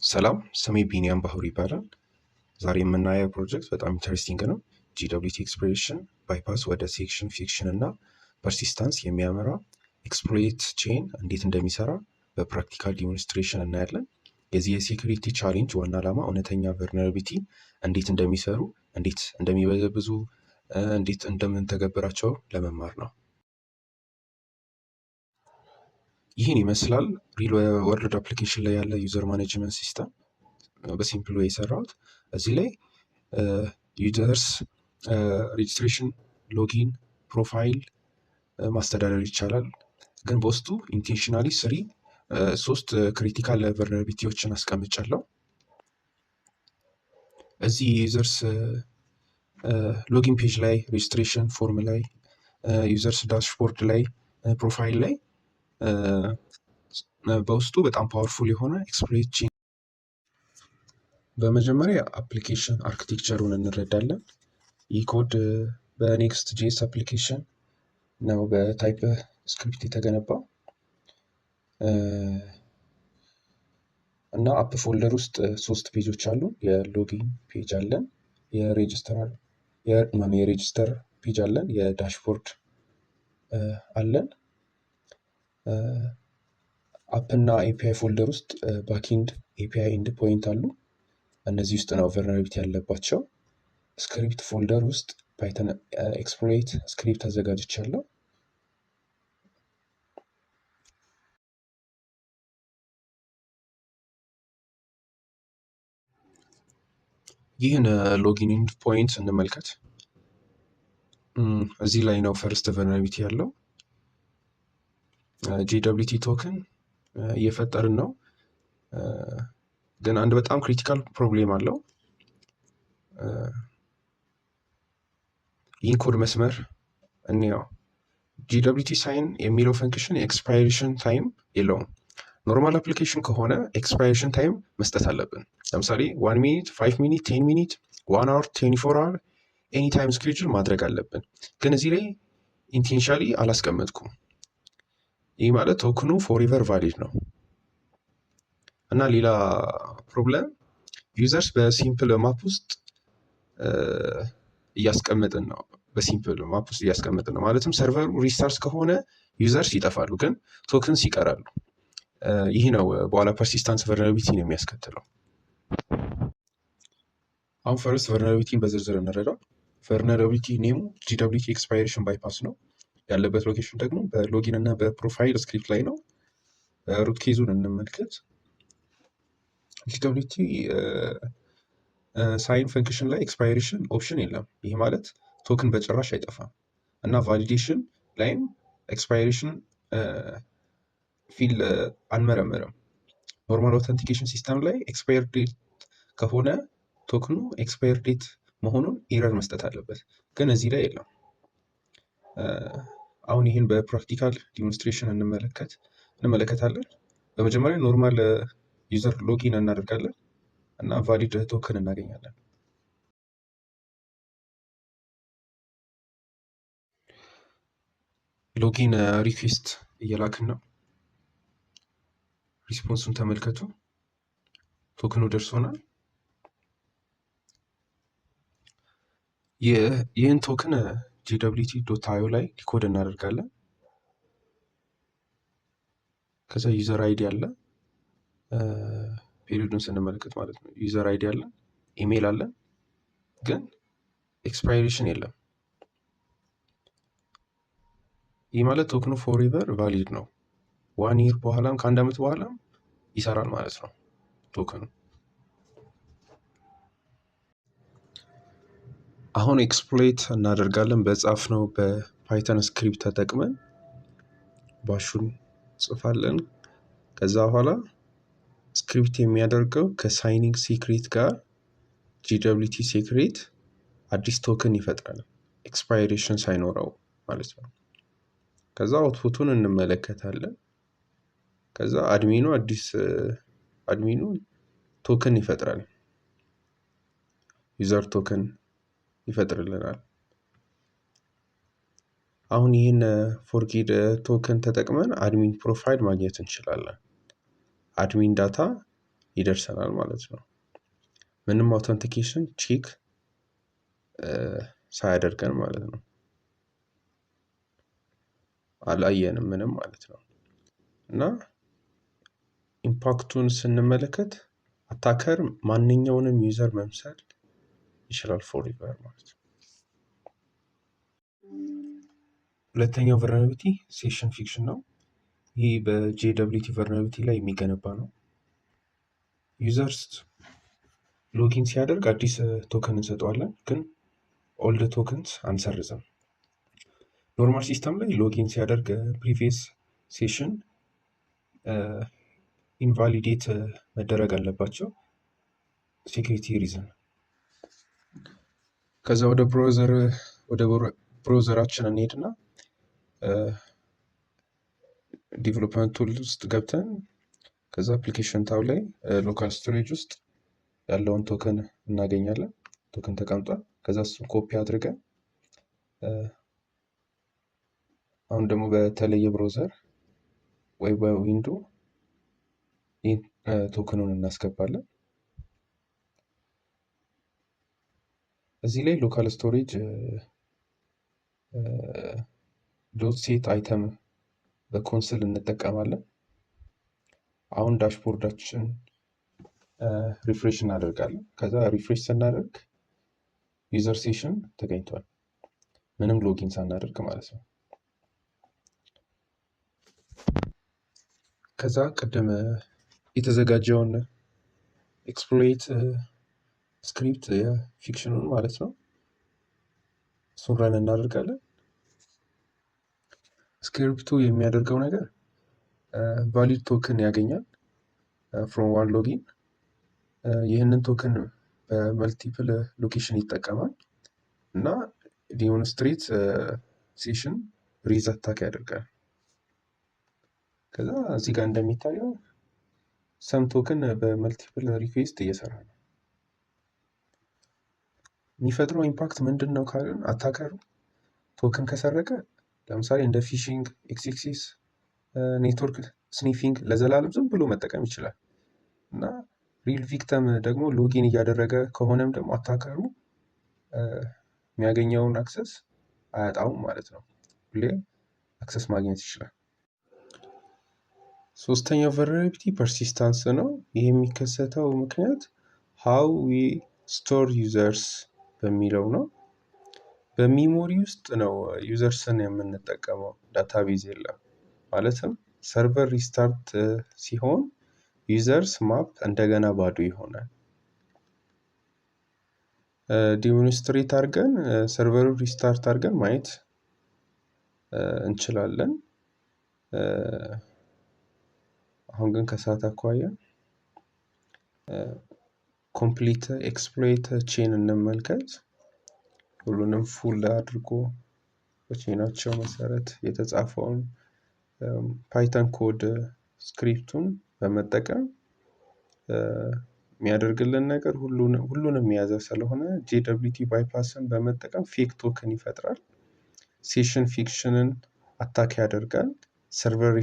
ሰላም ስሜ ቢኒያም ባህሩ ይባላል። ዛሬ የምናየው ፕሮጀክት በጣም ኢንተረስቲንግ ነው። ጂደብሊቲ ኤክስፕሬሽን ባይፓስ ወደ ሴክሽን ፊክሽን እና ፐርሲስታንስ የሚያመራ ኤክስፕሎይት ቼን እንዴት እንደሚሰራ በፕራክቲካል ዲሞንስትሬሽን እናያለን። የዚህ የሴኩሪቲ ቻሌንጅ ዋና ዓላማ እውነተኛ ቨልነራቢሊቲ እንዴት እንደሚሰሩ፣ እንዴት እንደሚበዘብዙ፣ እንዴት እንደምንተገብራቸው ለመማር ነው። ይህን ይመስላል ሪል ወርልድ አፕሊኬሽን ላይ ያለ ዩዘር ማኔጅመንት ሲስተም በሲምፕል ዌይ የሰራሁት። እዚህ ላይ ዩዘርስ ሬጅስትሬሽን፣ ሎጊን፣ ፕሮፋይል ማስተዳደር ይቻላል። ግን በውስጡ ኢንቴንሽናሊ ሶስት ክሪቲካል ቨልነራቢሊቲዎችን አስቀምጫለሁ። እዚህ ዩዘርስ ሎጊን ፔጅ ላይ፣ ሬጅስትሬሽን ፎርም ላይ፣ ዩዘርስ ዳሽቦርድ ላይ፣ ፕሮፋይል ላይ በውስጡ በጣም ፓወርፉል የሆነ ኤክስፕሎይት ቼን። በመጀመሪያ አፕሊኬሽን አርኪቴክቸሩን እንረዳለን። ይህ ኮድ በኔክስት ጄስ አፕሊኬሽን ነው በታይፕ ስክሪፕት የተገነባው እና አፕ ፎልደር ውስጥ ሶስት ፔጆች አሉ። የሎጊን ፔጅ አለን፣ የሬጅስተር ፔጅ አለን፣ የዳሽቦርድ አለን። አፕ እና ኤፒአይ ፎልደር ውስጥ ባክኤንድ ኤፒአይ ኤንድ ፖይንት አሉ። እነዚህ ውስጥ ነው ቨልነራቢሊቲ ያለባቸው። ስክሪፕት ፎልደር ውስጥ ፓይተን ኤክስፕሎይት ስክሪፕት አዘጋጅቻለሁ። ይህን ሎጊን ኢንድ ፖይንት እንመልከት። እዚህ ላይ ነው ፈርስት ቨልነራቢሊቲ ያለው። ጂደብሊቲ ቶክን እየፈጠርን ነው፣ ግን አንድ በጣም ክሪቲካል ፕሮብሌም አለው። ይህን ኮድ መስመር እንየው። ጂደብሊቲ ሳይን የሚለው ፈንክሽን የኤክስፓይሬሽን ታይም የለውም። ኖርማል አፕሊኬሽን ከሆነ ኤክስፓይሬሽን ታይም መስጠት አለብን። ለምሳሌ 1 ሚኒት፣ 5 ሚኒት፣ 10 ሚኒት፣ 1 አወር፣ 24 አወር ኤኒ ታይም ስኬጁል ማድረግ አለብን። ግን እዚህ ላይ ኢንቴንሻሊ አላስቀመጥኩም። ይህ ማለት ቶክኑ ፎሬቨር ቫሊድ ነው። እና ሌላ ፕሮብለም ዩዘርስ በሲምፕል ማፕ ውስጥ እያስቀመጥን ነው። ማለትም ሰርቨሩ ሪስታርት ከሆነ ዩዘርስ ይጠፋሉ፣ ግን ቶክንስ ይቀራሉ። ይህ ነው በኋላ ፐርሲስታንስ ቨልነራቢሊቲን የሚያስከትለው። አሁን ፈርስት ቨልነራቢሊቲን በዝርዝር እንረዳው። ቨልነራቢሊቲ ኔሙ ጂደብሊቲ ኤክስፓይሬሽን ባይፓስ ነው። ያለበት ሎኬሽን ደግሞ በሎጊን እና በፕሮፋይል ስክሪፕት ላይ ነው። ሩት ኬዙን እንመልከት። ጂደብሊቲ ሳይን ፈንክሽን ላይ ኤክስፓይሬሽን ኦፕሽን የለም። ይህ ማለት ቶክን በጭራሽ አይጠፋም። እና ቫሊዴሽን ላይም ኤክስፓይሬሽን ፊል አንመረምርም። ኖርማል ኦተንቲኬሽን ሲስተም ላይ ኤክስፓየር ዴት ከሆነ ቶክኑ ኤክስፓየር ዴት መሆኑን ኤረር መስጠት አለበት፣ ግን እዚህ ላይ የለም። አሁን ይህን በፕራክቲካል ዲሞንስትሬሽን እንመለከታለን። በመጀመሪያ ኖርማል ዩዘር ሎጊን እናደርጋለን እና ቫሊድ ቶክን እናገኛለን። ሎጊን ሪኩዌስት እየላክን ነው። ሪስፖንሱን ተመልከቱ። ቶክኑ ደርሶናል። ይህን ቶክን ጂደብሊቲ ዶት አዮ ላይ ዲኮድ እናደርጋለን። ከዛ ዩዘር አይዲ አለ። ፔሪዮዱን ስንመለከት ማለት ነው ዩዘር አይዲ አለ፣ ኢሜይል አለ፣ ግን ኤክስፓይሬሽን የለም። ይህ ማለት ቶክኑ ፎሬቨር ቫሊድ ነው። 1 ይር በኋላም ከ1 ዓመት በኋላም ይሰራል ማለት ነው ቶክኑ። አሁን ኤክስፕሎይት እናደርጋለን በጻፍነው በፓይተን ስክሪፕት ተጠቅመን ባሹን ጽፋለን። ከዛ በኋላ ስክሪፕት የሚያደርገው ከሳይኒንግ ሲክሬት ጋር ጂደብሊቲ ሴክሬት አዲስ ቶክን ይፈጥራል፣ ኤክስፓይሬሽን ሳይኖረው ማለት ነው። ከዛ አውትፑቱን እንመለከታለን። ከዛ አድሚኑ ቶክን ይፈጥራል፣ ዩዘር ቶክን ይፈጥርልናል። አሁን ይህን ፎርጌድ ቶክን ተጠቅመን አድሚን ፕሮፋይል ማግኘት እንችላለን። አድሚን ዳታ ይደርሰናል ማለት ነው። ምንም አውተንቲኬሽን ቼክ ሳያደርገን ማለት ነው። አላየንም ምንም ማለት ነው። እና ኢምፓክቱን ስንመለከት አታከር ማንኛውንም ዩዘር መምሰል ይችላል ፎርኤቨር ማለት ነው። ሁለተኛው ቨርናቢሊቲ ሴሽን ፊክሽን ነው። ይህ በጄደብሊቲ ቨርናቢሊቲ ላይ የሚገነባ ነው። ዩዘርስ ሎጊን ሲያደርግ አዲስ ቶከን እንሰጠዋለን፣ ግን ኦልድ ቶከንስ አንሰርዝም። ኖርማል ሲስተም ላይ ሎጊን ሲያደርግ ፕሪቪየስ ሴሽን ኢንቫሊዴት መደረግ አለባቸው ሴኩሪቲ ሪዝን። ከዛ ወደ ብሮዘራችን እንሄድና ዲቨሎፕመንት ቱል ውስጥ ገብተን ከዛ አፕሊኬሽን ታብ ላይ ሎካል ስቶሬጅ ውስጥ ያለውን ቶከን እናገኛለን። ቶከን ተቀምጧል። ከዛ እሱን ኮፒ አድርገን አሁን ደግሞ በተለየ ብሮዘር ወይ በዊንዶ ቶከኑን እናስገባለን። እዚህ ላይ ሎካል ስቶሬጅ ዶት ሴት አይተም በኮንስል እንጠቀማለን። አሁን ዳሽቦርዳችን ሪፍሬሽ እናደርጋለን። ከዛ ሪፍሬሽ ስናደርግ ዩዘር ሴሽን ተገኝቷል፣ ምንም ሎጊን ሳናደርግ ማለት ነው። ከዛ ቅድም የተዘጋጀውን ኤክስፕሎይት ስክሪፕት የፊክሽኑን ማለት ነው እሱን ረን እናደርጋለን። ስክሪፕቱ የሚያደርገው ነገር ቫሊድ ቶክን ያገኛል ፍሮም ዋን ሎጊን። ይህንን ቶክን በመልቲፕል ሎኬሽን ይጠቀማል እና ዲሞንስትሬት ሴሽን ሪዝ አታክ ያደርጋል። ከዛ እዚህ ጋር እንደሚታየው ሰም ቶክን በመልቲፕል ሪኩዌስት እየሰራ ነው። የሚፈጥረው ኢምፓክት ምንድን ነው ካልን አታከሩ ቶክን ከሰረቀ ለምሳሌ እንደ ፊሽንግ፣ ኤክስኤክሲስ፣ ኔትወርክ ስኒፊንግ ለዘላለም ዝም ብሎ መጠቀም ይችላል እና ሪል ቪክተም ደግሞ ሎጊን እያደረገ ከሆነም ደግሞ አታከሩ የሚያገኘውን አክሰስ አያጣውም ማለት ነው። ሁሌ አክሰስ ማግኘት ይችላል። ሶስተኛው ቨልነራቢሊቲ ፐርሲስታንስ ነው። ይህ የሚከሰተው ምክንያት ሃው ዊ ስቶር ዩዘርስ በሚለው ነው። በሚሞሪ ውስጥ ነው ዩዘርስን የምንጠቀመው፣ ዳታቤዝ የለም። ማለትም ሰርቨር ሪስታርት ሲሆን ዩዘርስ ማፕ እንደገና ባዶ ይሆናል። ዲሞንስትሬት አድርገን ሰርቨሩ ሪስታርት አድርገን ማየት እንችላለን። አሁን ግን ከሰዓት አኳያ ኮምፕሊት ኤክስፕሎይት ቼን እንመልከት። ሁሉንም ፉል አድርጎ በቼናቸው መሰረት የተጻፈውን ፓይተን ኮድ ስክሪፕቱን በመጠቀም የሚያደርግልን ነገር ሁሉንም የያዘ ስለሆነ ጄደብሊቲ ባይፓስን በመጠቀም ፌክ ቶክን ይፈጥራል። ሴሽን ፊክሽንን አታክ ያደርጋል። ሰርቨር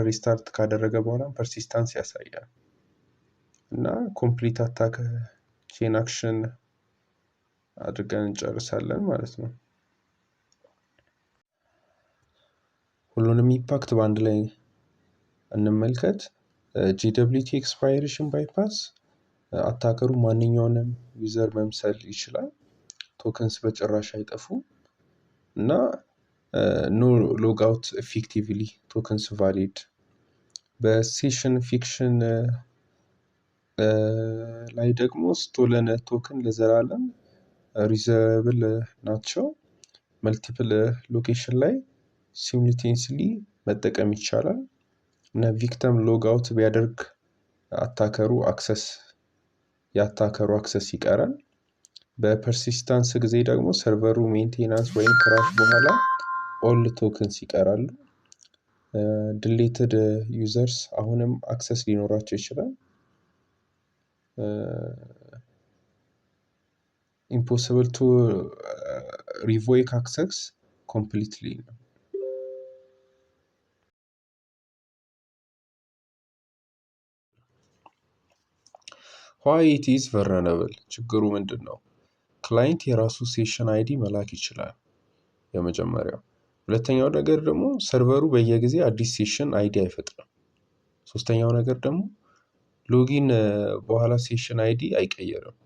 ሪስታርት ካደረገ በኋላም ፐርሲስታንስ ያሳያል እና ኮምፕሊት አታክ ቼን አክሽን አድርገን እንጨርሳለን ማለት ነው። ሁሉንም ኢምፓክት በአንድ ላይ እንመልከት። ጄደብሊቲ ኤክስፓይሬሽን ባይፓስ አታከሩ ማንኛውንም ዩዘር መምሰል ይችላል። ቶከንስ በጭራሽ አይጠፉም እና ኖ ሎግአውት ኤፌክቲቭሊ ቶከንስ ቫሊድ። በሴሽን ፊክሽን ላይ ደግሞ ስቶለን ቶክን ለዘላለም ሪዘብል ናቸው። መልቲፕል ሎኬሽን ላይ ሲሙልቴንስሊ መጠቀም ይቻላል እና ቪክተም ሎግአውት ቢያደርግ የአታከሩ አክሰስ ይቀራል። በፐርሲስታንስ ጊዜ ደግሞ ሰርቨሩ ሜንቴናንስ ወይም ክራሽ በኋላ ኦል ቶክንስ ይቀራሉ። ድሌትድ ዩዘርስ አሁንም አክሰስ ሊኖራቸው ይችላል። ኢምፖስብል ቱ ሪቮይክ አክሰስ ኮምፕሊትሊ ነው። ዋይ ኢት ኢዝ ቨልነራብል ችግሩ ምንድን ነው? ክላይንት የራሱ ሴሽን አይዲ መላክ ይችላል የመጀመሪያው። ሁለተኛው ነገር ደግሞ ሰርቨሩ በየጊዜ አዲስ ሴሽን አይዲ አይፈጥርም። ሶስተኛው ነገር ደግሞ ሎጊን በኋላ ሴሽን አይዲ አይቀየርም።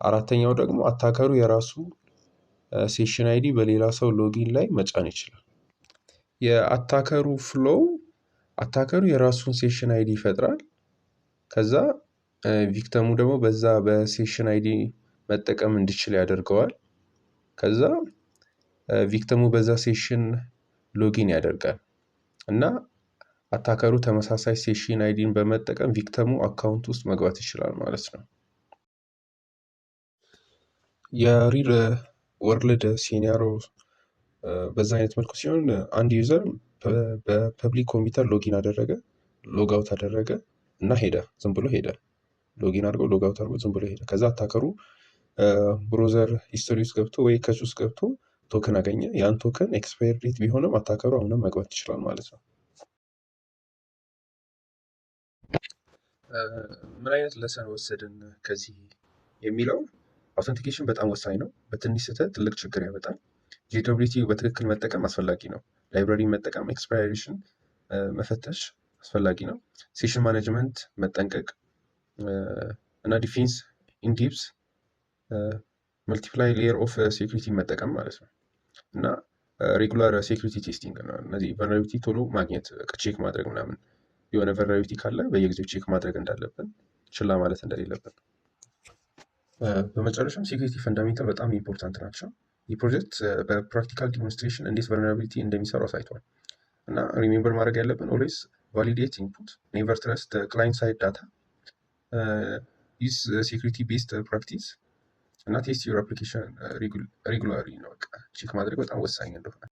አራተኛው ደግሞ አታከሩ የራሱ ሴሽን አይዲ በሌላ ሰው ሎጊን ላይ መጫን ይችላል። የአታከሩ ፍሎው አታከሩ የራሱን ሴሽን አይዲ ይፈጥራል። ከዛ ቪክተሙ ደግሞ በዛ በሴሽን አይዲ መጠቀም እንዲችል ያደርገዋል። ከዛ ቪክተሙ በዛ ሴሽን ሎጊን ያደርጋል እና አታከሩ ተመሳሳይ ሴሽን አይዲን በመጠቀም ቪክተሙ አካውንት ውስጥ መግባት ይችላል ማለት ነው። የሪል ወርልድ ሴናሪዮ በዛ አይነት መልኩ ሲሆን አንድ ዩዘር በፐብሊክ ኮምፒውተር ሎጊን አደረገ፣ ሎግ አውት አደረገ እና ሄደ። ዝም ብሎ ሄደ። ሎጊን አድርጎ ሎግ አውት አድርጎ ዝም ብሎ ሄደ። ከዛ አታከሩ ብሮዘር ሂስቶሪ ውስጥ ገብቶ ወይ ከች ውስጥ ገብቶ ቶክን አገኘ። ያን ቶክን ኤክስፓየር ዴት ቢሆንም አታከሩ አሁንም መግባት ይችላል ማለት ነው። ምን አይነት ለሰን ወሰድን ከዚህ የሚለው አውተንቲኬሽን በጣም ወሳኝ ነው። በትንሽ ስህተት ትልቅ ችግር ያመጣል። ጂደብሊቲ በትክክል መጠቀም አስፈላጊ ነው። ላይብራሪ መጠቀም፣ ኤክስፓይሬሽን መፈተሽ አስፈላጊ ነው። ሴሽን ማኔጅመንት መጠንቀቅ እና ዲፌንስ ኢንዲፕስ መልቲፕላይ ሌየር ኦፍ ሴኩሪቲ መጠቀም ማለት ነው እና ሬጉላር ሴኩሪቲ ቴስቲንግ ነው። እነዚህ ቨልነራቢሊቲ ቶሎ ማግኘት ቼክ ማድረግ ምናምን የሆነ ቨልነራቢሊቲ ካለ በየጊዜው ቼክ ማድረግ እንዳለብን ችላ ማለት እንደሌለብን። በመጨረሻም ሴኩሪቲ ፈንዳሜንታል በጣም ኢምፖርታንት ናቸው። ይህ ፕሮጀክት በፕራክቲካል ዲሞንስትሬሽን እንዴት ቨልነራቢሊቲ እንደሚሰሩ አሳይቷል እና ሪሜምበር ማድረግ ያለብን ኦልዌይስ ቫሊዴት ኢንፑት፣ ኔቨር ትረስት ክላይንት ሳይድ ዳታ፣ ዩዝ ሴኩሪቲ ቤስድ ፕራክቲስ እና ቴስት ዩር አፕሊኬሽን ሬጉላሪ ነው። በቃ ቼክ ማድረግ በጣም ወሳኝ እንደሆነ